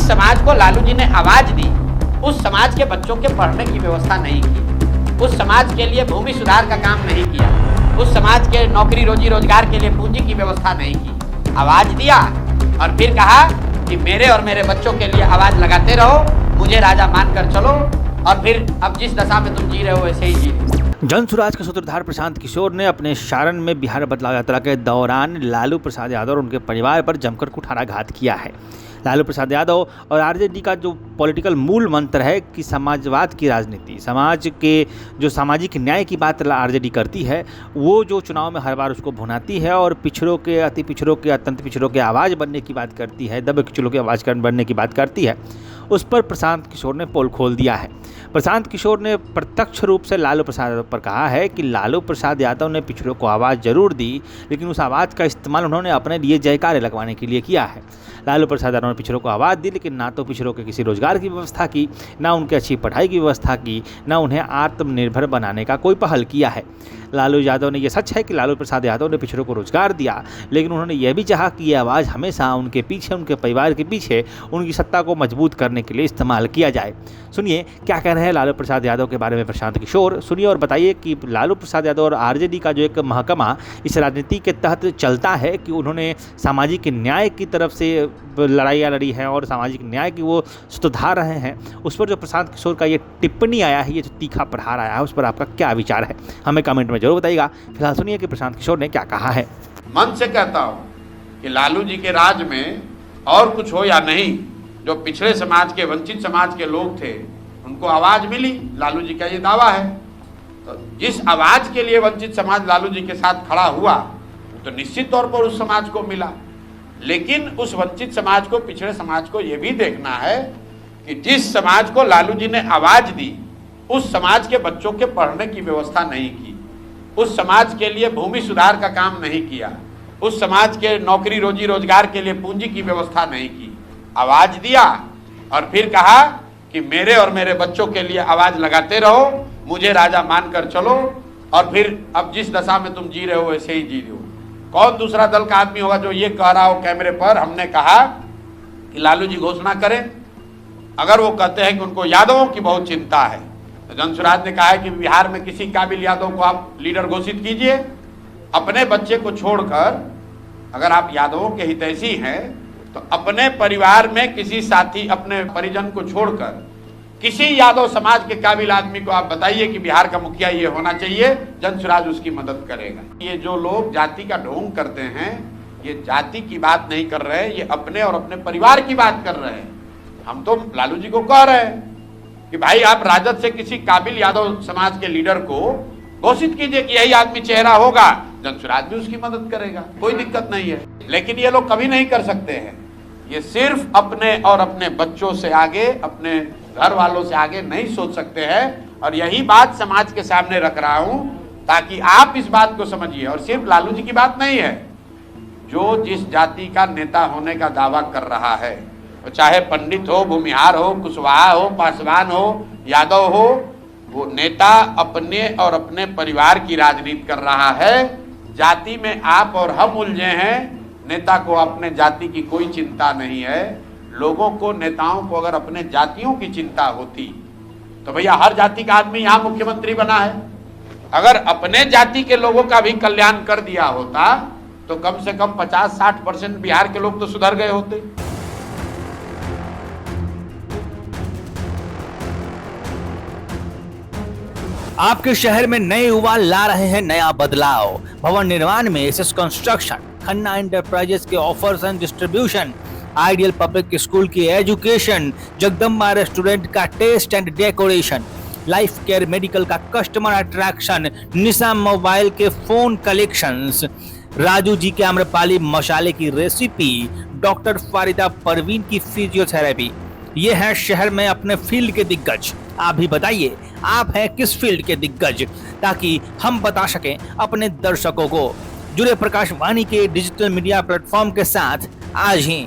जिस समाज को लालू जी ने आवाज दी, उस समाज के बच्चों के पढ़ने की व्यवस्था नहीं की, उस समाज के लिए भूमि सुधार का काम नहीं किया, उस समाज के नौकरी रोजी रोजगार के लिए पूंजी की व्यवस्था नहीं की। आवाज दिया और फिर कहा कि मेरे और मेरे बच्चों के लिए आवाज लगाते रहो, मुझे राजा मानकर चलो, और फिर अब जिस दशा में तुम जी रहे हो वैसे ही जी। जनसुराज के सूत्रधार प्रशांत किशोर ने अपने सारण में बिहार बदलाव यात्रा के दौरान लालू प्रसाद यादव और उनके परिवार पर जमकर कुठाराघात किया है। लालू प्रसाद यादव और आरजेडी का जो पॉलिटिकल मूल मंत्र है कि समाजवाद की राजनीति, समाज के जो सामाजिक न्याय की बात आरजेडी करती है, वो जो चुनाव में हर बार उसको भुनाती है और पिछड़ों के, अति पिछड़ों के, अत्यंत पिछड़ों के आवाज़ बनने की बात करती है, दबे कुचलों की आवाज़ बनने की बात करती है, उस पर प्रशांत किशोर ने पोल खोल दिया है। प्रशांत किशोर ने प्रत्यक्ष रूप से लालू प्रसाद यादव पर कहा है कि लालू प्रसाद यादव ने पिछड़ों को आवाज़ जरूर दी, लेकिन उस आवाज़ का इस्तेमाल उन्होंने अपने लिए जयकारे लगवाने के लिए किया है। लालू प्रसाद यादव ने पिछड़ों को आवाज़ दी, लेकिन ना तो पिछड़ों के किसी रोजगार की व्यवस्था की, ना उनकी अच्छी पढ़ाई की व्यवस्था की, ना उन्हें आत्मनिर्भर बनाने का कोई पहल किया है। लालू यादव ने, यह सच है कि लालू प्रसाद यादव ने पिछड़ों को रोजगार दिया, लेकिन उन्होंने यह भी चाहा कि यह आवाज़ हमेशा उनके पीछे, उनके परिवार के पीछे, उनकी सत्ता को मजबूत करने के लिए इस्तेमाल किया जाए। सुनिए क्या कह रहे हैं लालू प्रसाद यादव के बारे में प्रशांत किशोर। सुनिए और बताइए कि लालू प्रसाद यादव और आरजेडी का जो एक महकमा इस राजनीति के तहत चलता है कि उन्होंने सामाजिक न्याय की तरफ से लड़ाइयाँ लड़ी हैं और सामाजिक न्याय की वो सुधार रहे हैं, उस पर जो प्रशांत किशोर का ये टिप्पणी आया है, ये जो तीखा प्रहार आया है, उस पर आपका क्या विचार है, हमें कमेंट में जरूर बताइएगा। फिलहाल सुनिए कि प्रशांत किशोर ने क्या कहा है। मन से कहता हूँ कि लालू जी के राज में और कुछ हो या नहीं, जो पिछड़े समाज के, वंचित समाज के लोग थे, उनको आवाज मिली। लालू जी का ये दावा है। तो जिस आवाज के लिए वंचित समाज लालू जी के साथ खड़ा हुआ, तो निश्चित तौर पर उस समाज को मिला। लेकिन उस वंचित समाज को, पिछड़े समाज को यह भी देखना है कि जिस समाज को लालू जी ने आवाज दी, उस समाज के बच्चों के पढ़ने की व्यवस्था नहीं की, उस समाज के लिए भूमि सुधार का काम नहीं किया, उस समाज के नौकरी रोजी रोजगार के लिए पूंजी की व्यवस्था नहीं की। आवाज दिया और फिर कहा कि मेरे और मेरे बच्चों के लिए आवाज लगाते रहो, मुझे राजा मानकर चलो, और फिर अब जिस दशा में तुम जी रहे हो वैसे ही जी रहे हो। कौन दूसरा दल का आदमी होगा जो ये कह रहा हो कैमरे पर, हमने कहा कि लालू जी घोषणा करें। अगर वो कहते हैं कि उनको यादवों की बहुत चिंता है, तो जनसुराज ने कहा है कि बिहार में किसी काबिल यादव को आप लीडर घोषित कीजिए। अपने बच्चे को छोड़कर, अगर आप यादवों के हितैषी हैं, तो अपने परिवार में किसी साथी, अपने परिजन को छोड़कर किसी यादव समाज के काबिल आदमी को आप बताइए कि बिहार का मुखिया ये होना चाहिए, जनसुराज उसकी मदद करेगा। ये जो लोग जाति का ढोंग करते हैं, ये जाति की बात नहीं कर रहे, ये अपने और अपने परिवार की बात कर रहे हैं। हम तो लालू जी को कह रहे हैं कि भाई आप राजद से किसी काबिल यादव समाज के लीडर को घोषित कीजिए कि यही आदमी चेहरा होगा, जनसुराज भी उसकी मदद करेगा, कोई दिक्कत नहीं है। लेकिन ये लोग कभी नहीं कर सकते हैं। ये सिर्फ अपने और अपने बच्चों से आगे, अपने घर वालों से आगे नहीं सोच सकते हैं, और यही बात समाज के सामने रख रहा हूं ताकि आप इस बात को समझिए। और सिर्फ लालू जी की बात नहीं है, जो जिस जाति का नेता होने का दावा कर रहा है, तो चाहे पंडित हो, भूमिहार हो, कुशवाहा हो, पासवान हो, यादव हो, वो नेता अपने और अपने परिवार की राजनीति कर रहा है। जाति में आप और हम उलझे हैं, नेता को अपने जाति की कोई चिंता नहीं है। लोगों को, नेताओं को अगर अपने जातियों की चिंता होती तो भैया हर जाति का आदमी यहाँ मुख्यमंत्री बना है। अगर अपने जाति के लोगों का भी कल्याण कर दिया होता तो कम से कम 50-60% बिहार के लोग तो सुधर गए होते। आपके शहर में नए युवा ला रहे हैं नया बदलाव। भवन निर्माण में एसएस कंस्ट्रक्शन, खन्ना एंटरप्राइजेस के offers and distribution, ideal public school की एजुकेशन, जगदम्बा रेस्टोरेंट का taste and decoration, life care medical का कस्टमर अट्रैक्शन, निशा मोबाइल के फोन कलेक्शंस, राजू जी के आम्रपाली मसाले की रेसिपी, डॉक्टर फारिदा परवीन की फिजियोथेरेपी। ये है शहर में अपने फील्ड के दिग्गज। आप भी बताइए आप हैं किस फील्ड के दिग्गज, ताकि हम बता सकें अपने दर्शकों को। जुड़े प्रकाशवाणी के डिजिटल मीडिया प्लेटफॉर्म के साथ आज ही।